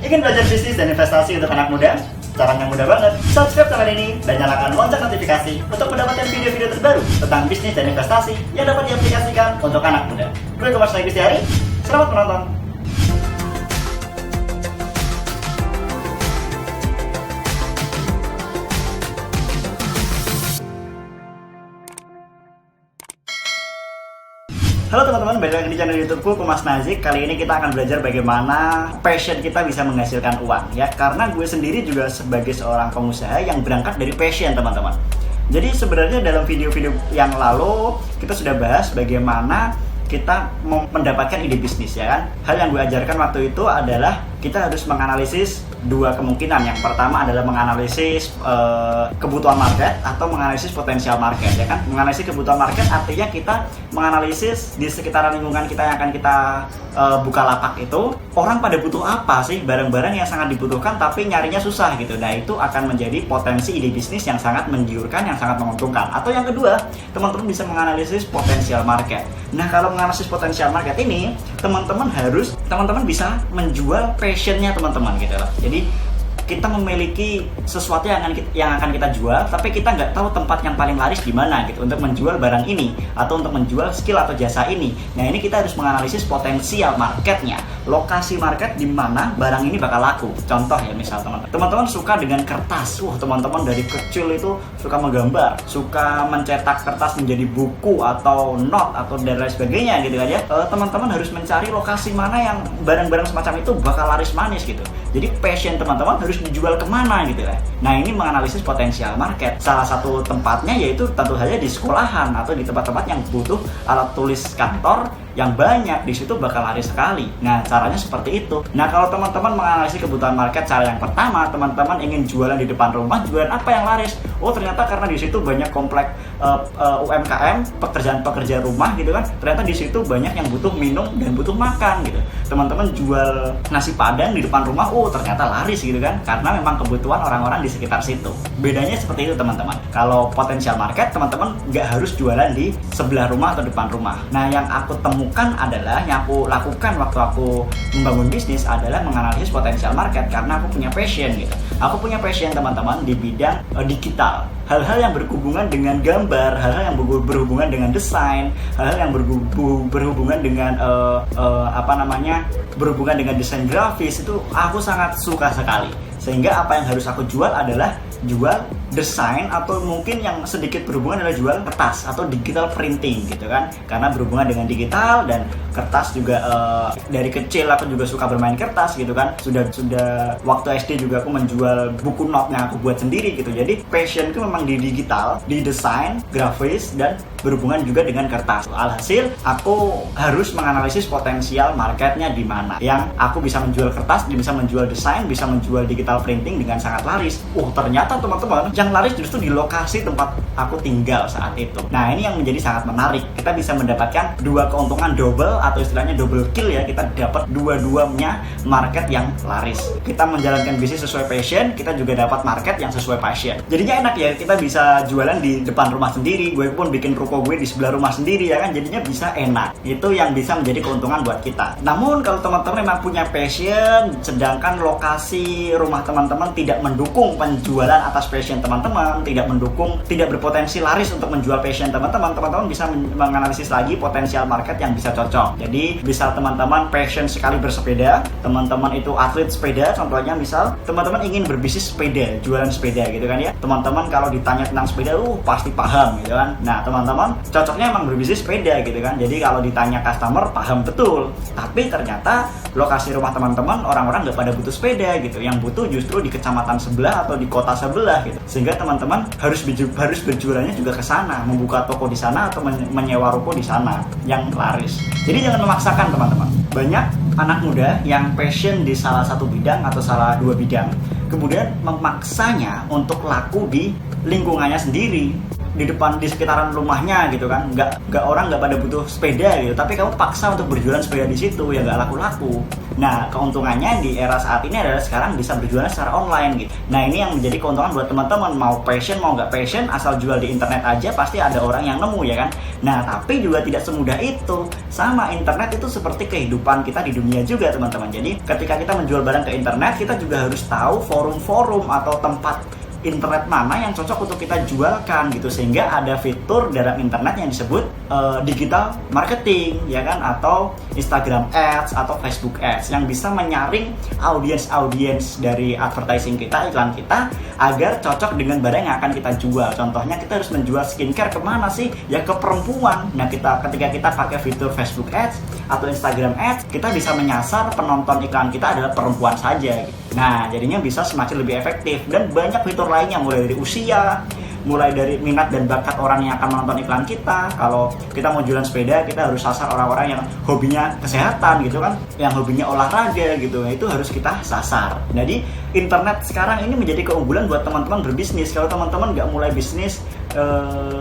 Ingin belajar bisnis dan investasi untuk anak muda? Caranya mudah banget. Subscribe channel ini dan nyalakan lonceng notifikasi untuk mendapatkan video-video terbaru tentang bisnis dan investasi yang dapat diaplikasikan untuk anak muda. Gue Mas Gustiari. Selamat menonton. Halo teman-teman, balik lagi di channel YouTubeku Mas Nazik. Kali ini kita akan belajar bagaimana passion kita bisa menghasilkan uang ya. Karena gue sendiri juga sebagai seorang pengusaha yang berangkat dari passion teman-teman. Jadi sebenarnya dalam video-video yang lalu kita sudah bahas bagaimana kita mendapatkan ide bisnis ya kan. Hal yang gue ajarkan waktu itu adalah kita harus menganalisis dua kemungkinan. Yang pertama adalah menganalisis kebutuhan market atau menganalisis potensial market ya kan. Menganalisis kebutuhan market artinya kita menganalisis di sekitaran lingkungan kita yang akan kita buka lapak itu, orang pada butuh apa sih, barang-barang yang sangat dibutuhkan tapi nyarinya susah gitu. Nah itu akan menjadi potensi ide bisnis yang sangat menggiurkan, yang sangat menguntungkan. Atau yang kedua, teman-teman bisa menganalisis potensial market. Nah kalau menganalisis potensial market ini, teman-teman bisa menjual passionnya teman-teman gitu loh. Jadi kita memiliki sesuatu yang akan kita jual, tapi kita nggak tahu tempat yang paling laris di mana gitu untuk menjual barang ini atau untuk menjual skill atau jasa ini. Nah ini kita harus menganalisis potensial marketnya, lokasi market di mana barang ini bakal laku. Contoh ya, misal teman-teman suka dengan kertas, teman-teman dari kecil itu suka menggambar, suka mencetak kertas menjadi buku atau note atau dan lain sebagainya gitu kan ya. Teman-teman harus mencari lokasi mana yang barang-barang semacam itu bakal laris manis gitu. Jadi passion teman-teman harus dijual kemana gitu ya. Nah ini menganalisis potensial market. Salah satu tempatnya yaitu tentu saja di sekolahan atau di tempat-tempat yang butuh alat tulis kantor yang banyak, di situ bakal laris sekali. Nah caranya seperti itu. Nah kalau teman-teman menganalisis kebutuhan market, cara yang pertama teman-teman ingin jualan di depan rumah, jualan apa yang laris? Oh ternyata karena di situ banyak komplek UMKM, pekerjaan-pekerjaan rumah gitu kan. Ternyata di situ banyak yang butuh minum dan butuh makan gitu. Teman-teman jual nasi padang di depan rumah, oh ternyata laris gitu kan, karena memang kebutuhan orang-orang di sekitar situ. Bedanya seperti itu teman-teman. Kalau potensial market, teman-teman nggak harus jualan di sebelah rumah atau depan rumah. Nah yang aku temukan adalah, yang aku lakukan waktu aku membangun bisnis adalah menganalisis potensial market karena aku punya passion gitu. Aku punya passion teman-teman di bidang digital. Hal-hal yang berhubungan dengan gambar, hal-hal yang berhubungan dengan desain, hal-hal yang berhubungan dengan berhubungan dengan desain grafis itu aku sangat suka sekali. Sehingga apa yang harus aku jual adalah jual desain, atau mungkin yang sedikit berhubungan adalah jual kertas atau digital printing gitu kan. Karena berhubungan dengan digital dan kertas juga dari kecil aku juga suka bermain kertas gitu kan. Sudah waktu SD juga aku menjual buku note yang aku buat sendiri gitu. Jadi passionku memang di digital, di desain, grafis, dan berhubungan juga dengan kertas. Alhasil aku harus menganalisis potensial marketnya di mana. Yang aku bisa menjual kertas, bisa menjual desain, bisa menjual digital printing dengan sangat laris. Ternyata teman-teman yang laris justru di lokasi tempat aku tinggal saat itu. Nah ini yang menjadi sangat menarik. Kita bisa mendapatkan dua keuntungan double atau istilahnya double kill ya. Kita dapat dua-duanya market yang laris. Kita menjalankan bisnis sesuai passion, kita juga dapat market yang sesuai passion. Jadinya enak ya, kita bisa jualan di depan rumah sendiri. Gue pun bikin ruko gue di sebelah rumah sendiri ya kan. Jadinya bisa enak. Itu yang bisa menjadi keuntungan buat kita. Namun kalau teman-teman memang punya passion, sedangkan lokasi rumah teman-teman tidak mendukung penjualan atas passion teman-teman, tidak berpotensi laris untuk menjual passion teman-teman bisa menganalisis lagi potensial market yang bisa cocok. Jadi bisa teman-teman passion sekali bersepeda, teman-teman itu atlet sepeda contohnya, misal teman-teman ingin berbisnis sepeda, jualan sepeda gitu kan ya. Teman-teman kalau ditanya tentang sepeda pasti paham gitu kan. Nah teman-teman cocoknya emang berbisnis sepeda gitu kan. Jadi kalau ditanya customer paham betul, tapi ternyata lokasi rumah teman-teman orang-orang nggak pada butuh sepeda gitu. Yang butuh justru di kecamatan sebelah atau di kota sebelah gitu. Sehingga teman-teman harus berjualannya juga ke sana, membuka toko di sana atau menyewa ruko di sana yang laris. Jadi jangan memaksakan teman-teman. Banyak anak muda yang passion di salah satu bidang atau salah dua bidang, kemudian memaksanya untuk laku di lingkungannya sendiri. di depan, di sekitaran rumahnya gitu kan, nggak orang nggak pada butuh sepeda gitu, tapi kamu paksa untuk berjualan sepeda di situ, ya nggak laku-laku. Nah, keuntungannya di era saat ini adalah sekarang bisa berjualan secara online gitu. Nah, ini yang menjadi keuntungan buat teman-teman, mau passion mau nggak passion, asal jual di internet aja pasti ada orang yang nemu ya kan. Nah, tapi juga tidak semudah itu. Sama, internet itu seperti kehidupan kita di dunia juga teman-teman. Jadi ketika kita menjual barang ke internet, kita juga harus tahu forum-forum atau tempat internet mana yang cocok untuk kita jualkan gitu, sehingga ada fitur dalam internet yang disebut digital marketing ya kan, atau Instagram Ads atau Facebook Ads yang bisa menyaring audiens dari advertising kita, iklan kita, agar cocok dengan barang yang akan kita jual. Contohnya kita harus menjual skincare kemana sih? Ya ke perempuan. Nah, ketika kita pakai fitur Facebook Ads atau Instagram Ads, kita bisa menyasar penonton iklan kita adalah perempuan saja gitu. Nah, jadinya bisa semakin lebih efektif, dan banyak fitur lainnya, mulai dari usia, mulai dari minat dan bakat orang yang akan menonton iklan kita. Kalau kita mau jualan sepeda, kita harus sasar orang-orang yang hobinya kesehatan gitu kan, yang hobinya olahraga gitu. Nah, itu harus kita sasar. Jadi internet sekarang ini menjadi keunggulan buat teman-teman berbisnis. Kalau teman-teman nggak mulai bisnis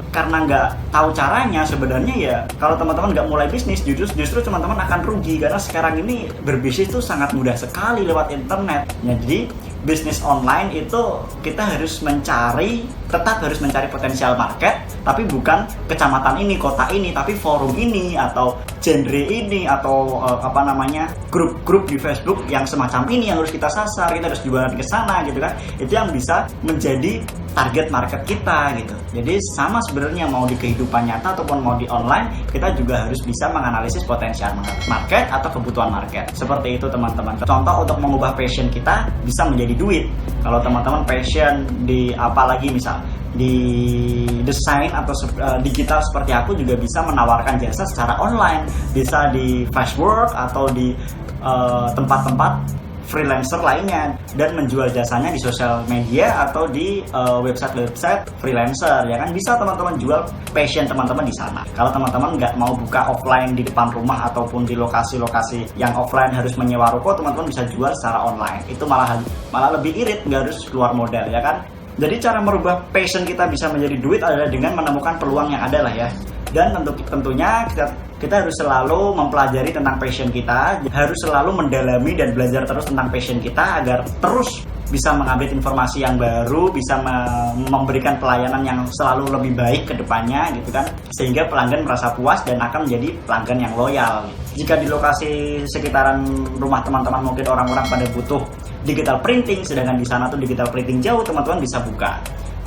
karena nggak tahu caranya, sebenarnya ya kalau teman-teman nggak mulai bisnis, justru teman-teman akan rugi, karena sekarang ini berbisnis itu sangat mudah sekali lewat internet. Jadi bisnis online itu kita harus tetap harus mencari potensial market, tapi bukan kecamatan ini, kota ini, tapi forum ini atau genre ini atau grup-grup di Facebook yang semacam ini yang harus kita sasar. Kita harus jualan ke sana gitu kan. Itu yang bisa menjadi target market kita gitu. Jadi sama sebenarnya, mau di kehidupan nyata ataupun mau di online, kita juga harus bisa menganalisis potensial market atau kebutuhan market. Seperti itu teman-teman. Contoh untuk mengubah passion kita bisa menjadi duit. Kalau teman-teman passion di apalagi misal di desain atau digital seperti aku, juga bisa menawarkan jasa secara online, bisa di Fastwork atau di tempat-tempat freelancer lainnya, dan menjual jasanya di sosial media atau di website freelancer ya kan. Bisa teman-teman jual passion teman-teman di sana. Kalau teman-teman nggak mau buka offline di depan rumah ataupun di lokasi-lokasi yang offline harus menyewa ruko, teman-teman bisa jual secara online. Itu malah lebih irit, nggak harus keluar modal ya kan. Jadi cara merubah passion kita bisa menjadi duit adalah dengan menemukan peluang yang ada lah ya. Dan tentunya kita harus selalu mempelajari tentang passion kita, harus selalu mendalami dan belajar terus tentang passion kita agar terus bisa mengambil informasi yang baru, bisa memberikan pelayanan yang selalu lebih baik ke depannya gitu kan, sehingga pelanggan merasa puas dan akan menjadi pelanggan yang loyal. Jika di lokasi sekitaran rumah teman-teman mungkin orang-orang pada butuh digital printing, sedangkan di sana tuh digital printing jauh, teman-teman bisa buka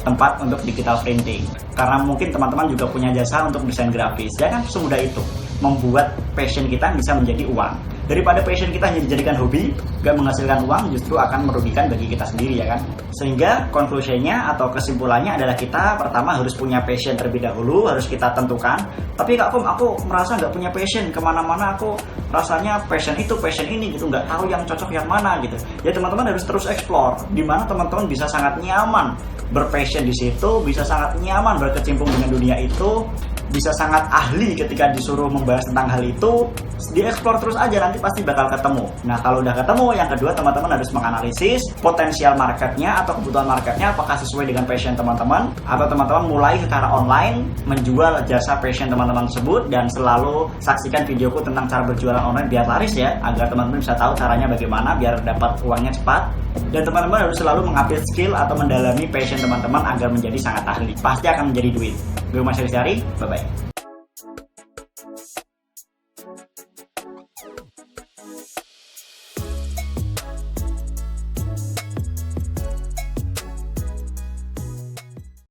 tempat untuk digital printing, karena mungkin teman-teman juga punya jasa untuk desain grafis. Jangan semudah itu membuat passion kita bisa menjadi uang. Daripada passion kita hanya dijadikan hobi, gak menghasilkan uang, justru akan merugikan bagi kita sendiri ya kan. Sehingga konklusinya atau kesimpulannya adalah kita pertama harus punya passion terlebih dahulu, harus kita tentukan. Tapi Kak Kom, aku merasa gak punya passion, kemana-mana aku rasanya passion itu, passion ini gitu, gak tahu yang cocok yang mana gitu. Ya teman-teman harus terus explore, dimana teman-teman bisa sangat nyaman berpassion di situ, bisa sangat nyaman berkecimpung dengan dunia itu, bisa sangat ahli ketika disuruh membahas tentang hal itu. Dieksplor terus aja, nanti pasti bakal ketemu. Nah, kalau udah ketemu, yang kedua teman-teman harus menganalisis potensial marketnya atau kebutuhan marketnya, apakah sesuai dengan passion teman-teman, atau teman-teman mulai secara online menjual jasa passion teman-teman tersebut. Dan selalu saksikan videoku tentang cara berjualan online biar laris ya, agar teman-teman bisa tahu caranya bagaimana biar dapat uangnya cepat. Dan teman-teman harus selalu mengambil skill atau mendalami passion teman-teman agar menjadi sangat ahli. Pasti akan menjadi duit. Gue Mas Rizari, bye-bye.